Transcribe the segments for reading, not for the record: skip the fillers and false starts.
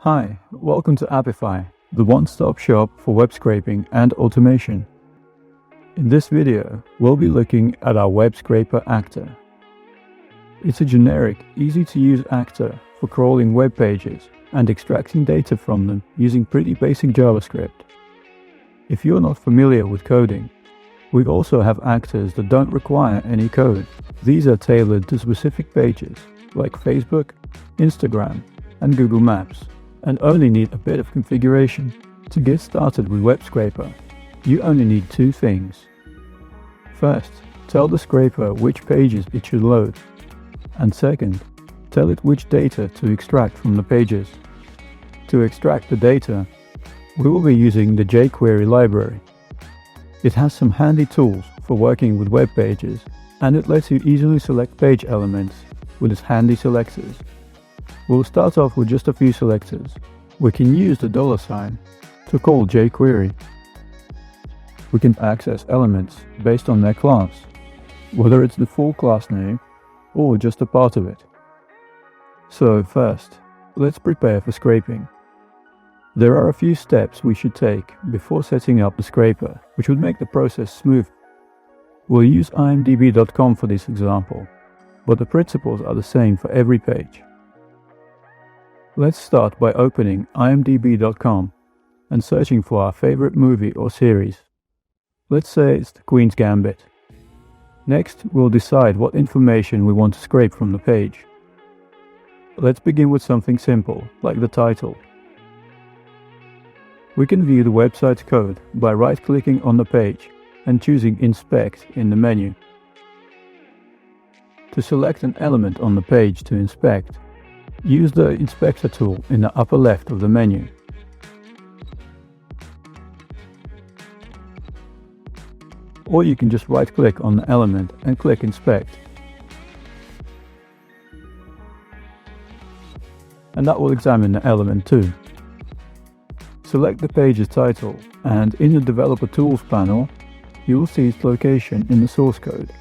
Hi, welcome to Apify, the one-stop shop for web scraping and automation. In this video, we'll be looking at our web scraper actor. It's a generic, easy-to-use actor for crawling web pages and extracting data from them using pretty basic JavaScript. If you're not familiar with coding, we also have actors that don't require any code. These are tailored to specific pages like Facebook, Instagram, and Google Maps, and only need a bit of configuration. To get started with Web Scraper, you only need two things. First, tell the scraper which pages it should load, and second, tell it which data to extract from the pages. To extract the data, we will be using the jQuery library. It has some handy tools for working with web pages, and it lets you easily select page elements with its handy selectors. We'll start off with just a few selectors. We can use the $sign to call jQuery. We can access elements based on their class, whether it's the full class name or just a part of it. So first, let's prepare for scraping. There are a few steps we should take before setting up the scraper, which would make the process smooth. We'll use imdb.com for this example, but the principles are the same for every page. Let's start by opening imdb.com and searching for our favorite movie or series. Let's say it's The Queen's Gambit. Next, we'll decide what information we want to scrape from the page. Let's begin with something simple, like the title. We can view the website's code by right-clicking on the page and choosing Inspect in the menu. To select an element on the page to inspect, use the Inspector tool in the upper left of the menu. Or you can just right-click on the element and click Inspect. And that will examine the element too. Select the page's title, and in the Developer Tools panel, you will see its location in the source code.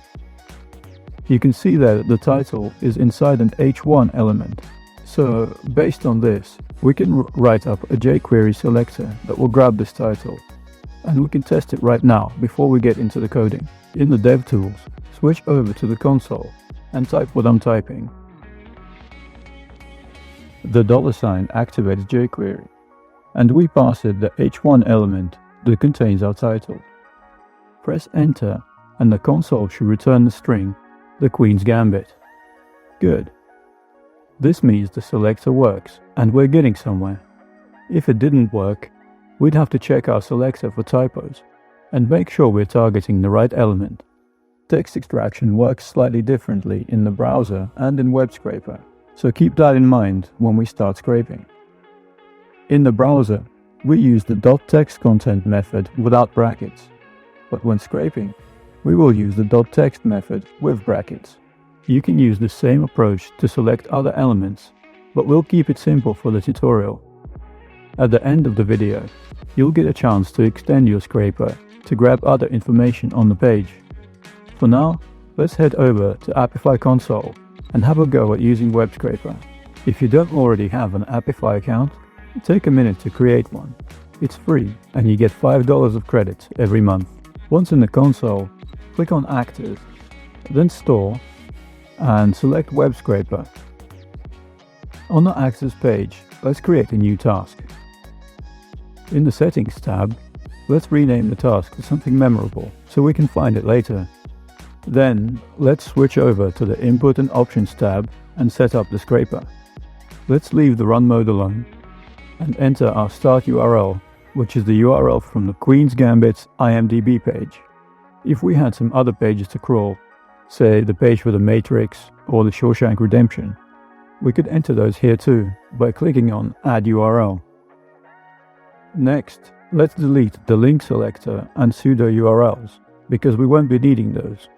You can see there that the title is inside an h1 element. So, based on this, we can write up a jQuery selector that will grab this title. And we can test it right now before we get into the coding. In the DevTools, switch over to the console and type what I'm typing. The $sign activates jQuery, and we pass it the h1 element that contains our title. Press Enter, and the console should return the string, The Queen's Gambit. Good. This means the selector works, and we're getting somewhere. If it didn't work, we'd have to check our selector for typos, and make sure we're targeting the right element. Text extraction works slightly differently in the browser and in Web Scraper, so keep that in mind when we start scraping. In the browser, we use the .textContent method without brackets, but when scraping, we will use the .text method with brackets. You can use the same approach to select other elements, but we'll keep it simple for the tutorial. At the end of the video, you'll get a chance to extend your scraper to grab other information on the page. For now, let's head over to Apify console and have a go at using Web Scraper. If you don't already have an Apify account, take a minute to create one. It's free and you get $5 of credits every month. Once in the console, click on Actors, then Store, and select Web Scraper. On the Actors page, let's create a new task. In the Settings tab, let's rename the task to something memorable so we can find it later. Then, let's switch over to the Input and Options tab and set up the scraper. Let's leave the run mode alone and enter our start URL, which is the URL from the Queen's Gambit's IMDb page. If we had some other pages to crawl, say the page for the Matrix or the Shawshank Redemption, we could enter those here too by clicking on Add URL. Next, let's delete the link selector and pseudo URLs, because we won't be needing those.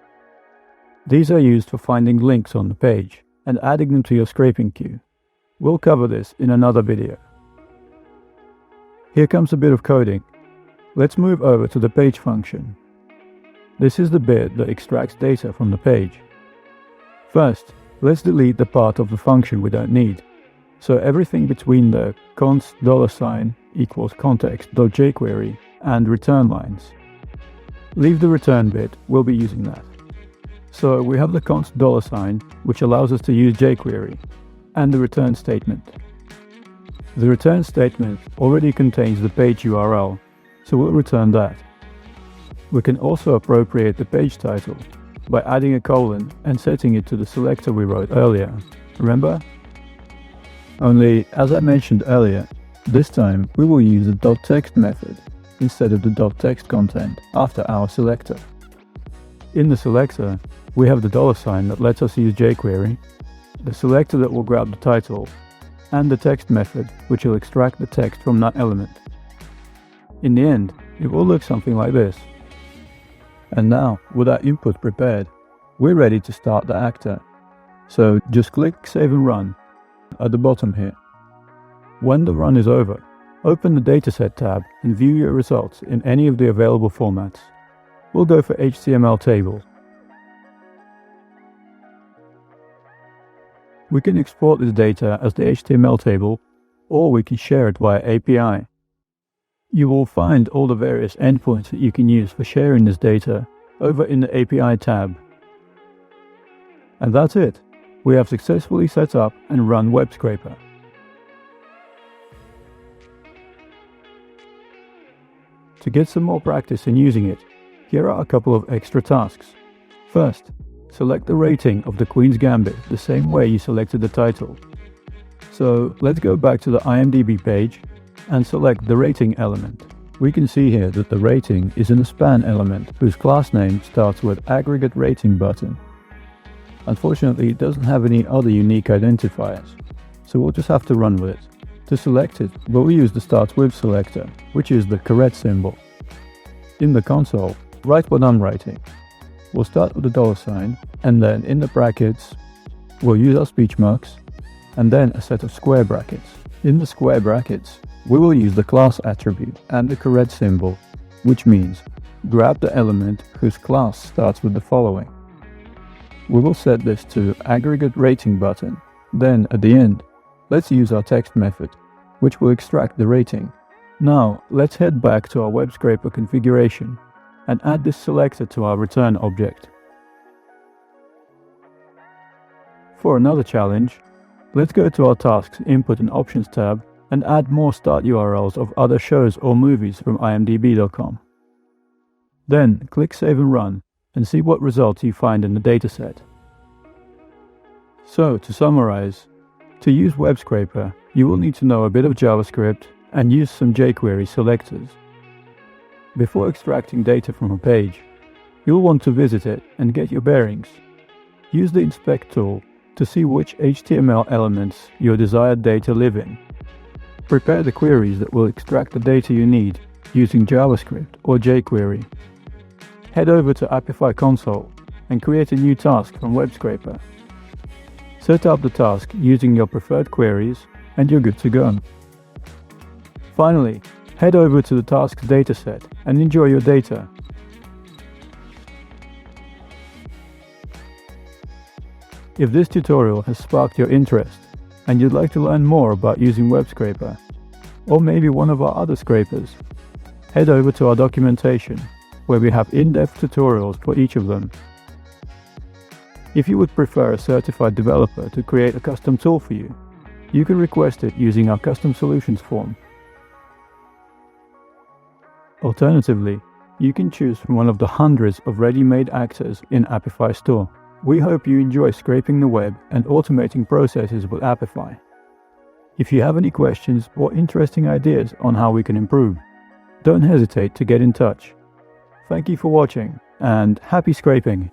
These are used for finding links on the page and adding them to your scraping queue. We'll cover this in another video. Here comes a bit of coding. Let's move over to the page function. This is the bit that extracts data from the page. First, let's delete the part of the function we don't need. So everything between the const $ equals context.jQuery and return lines. Leave the return bit, we'll be using that. So we have the const $, which allows us to use jQuery, and the return statement. The return statement already contains the page URL, so we'll return that. We can also appropriate the page title by adding a colon and setting it to the selector we wrote earlier. Remember? Only, as I mentioned earlier, this time we will use the .text method instead of the .text content after our selector. In the selector, we have the $ that lets us use jQuery, the selector that will grab the title, and the text method which will extract the text from that element. In the end, it will look something like this. And now, with our input prepared, we're ready to start the actor. So just click Save and Run at the bottom here. When the run is over, open the Dataset tab and view your results in any of the available formats. We'll go for HTML table. We can export this data as the HTML table, or we can share it via API. You will find all the various endpoints that you can use for sharing this data over in the API tab. And that's it. We have successfully set up and run Web Scraper. To get some more practice in using it, here are a couple of extra tasks. First, select the rating of the Queen's Gambit the same way you selected the title. So let's go back to the IMDb page and select the rating element. We can see here that the rating is in a span element whose class name starts with aggregate rating button. Unfortunately, it doesn't have any other unique identifiers, so we'll just have to run with it. To select it, we'll use the starts with selector, which is the caret symbol. In the console, write what I'm writing. We'll start with the $, and then in the brackets, we'll use our speech marks, and then a set of square brackets. In the square brackets, we will use the class attribute and the caret symbol, which means grab the element whose class starts with the following. We will set this to aggregate rating button. Then at the end, let's use our text method, which will extract the rating. Now let's head back to our web scraper configuration and add this selector to our return object. For another challenge, let's go to our Tasks Input and Options tab and add more start URLs of other shows or movies from imdb.com. Then click Save and Run and see what results you find in the dataset. So to summarize, to use Web Scraper, you will need to know a bit of JavaScript and use some jQuery selectors. Before extracting data from a page, you'll want to visit it and get your bearings. Use the Inspect tool to see which HTML elements your desired data live in. Prepare the queries that will extract the data you need using JavaScript or jQuery. Head over to Apify console and create a new task from Web Scraper. Set up the task using your preferred queries and you're good to go. Finally, head over to the tasks dataset and enjoy your data. If this tutorial has sparked your interest and you'd like to learn more about using Web Scraper, or maybe one of our other scrapers, head over to our documentation where we have in-depth tutorials for each of them. If you would prefer a certified developer to create a custom tool for you, you can request it using our custom solutions form. Alternatively, you can choose from one of the hundreds of ready-made actors in Apify store. We hope you enjoy scraping the web and automating processes with Apify. If you have any questions or interesting ideas on how we can improve, don't hesitate to get in touch. Thank you for watching and happy scraping!